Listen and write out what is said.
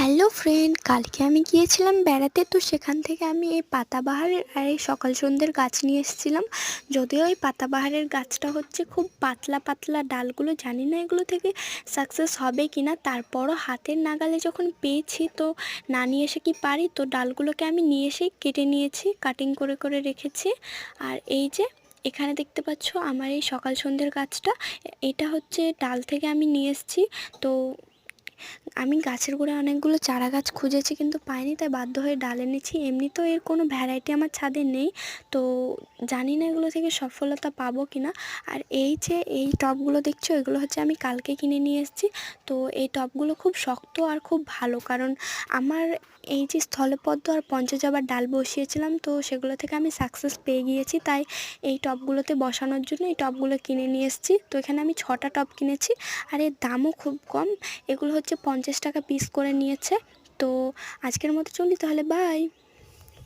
Hello friend, কালকে আমি গিয়েছিলাম বেড়াতে। তো সেখান থেকে আমি এই পাতাবাহারের আর এই সকাল সন্ধ্যের গাছ নিয়ে এসেছিলাম। যদিও এই পাতাবাহারের গাছটা হচ্ছে খুব পাতলা পাতলা ডালগুলো, জানি না এগুলো থেকে সাকসেস হবে কি না, তারপরও হাতের নাগালে যখন পেয়েছি তো না নিয়ে এসে কি পারি। তো ডালগুলোকে আমি নিয়ে এসেই কেটে নিয়েছি, কাটিং করে করে রেখেছি। আর এই যে এখানে দেখতে পাচ্ছ আমার এই সকাল সন্ধ্যের গাছটা, এটা হচ্ছে ডাল থেকে আমি নিয়ে এসেছি। তো আমি গাছের গোড়ায় অনেকগুলো চারা গাছ খুঁজেছি কিন্তু পাইনি, তাই বাধ্য হয়ে ডাল এনেছি। এমনিতেও এর কোনো ভ্যারাইটি আমার ছাদে নেই, তো জানি না এগুলো থেকে সফলতা পাবো কি না। আর এই যে এই টবগুলো দেখছো, এগুলো হচ্ছে আমি কালকে কিনে নিয়ে এসেছি। তো এই টবগুলো খুব শক্ত আর খুব ভালো, কারণ আমার এই যে স্থলপদ্ম আর পঞ্চজবার ডাল বসিয়েছিলাম, তো সেগুলো থেকে আমি সাকসেস পেয়ে গিয়েছি। তাই এই টবগুলোতে বসানোর জন্য এই টবগুলো কিনে নিয়ে এসেছি। তো এখানে আমি 6টা টব কিনেছি, আর এর দামও খুব কম। এগুলো হচ্ছে 50 টাকা পিস করে নিয়েছে। তো আজকের মতো চলি তাহলে, বাই।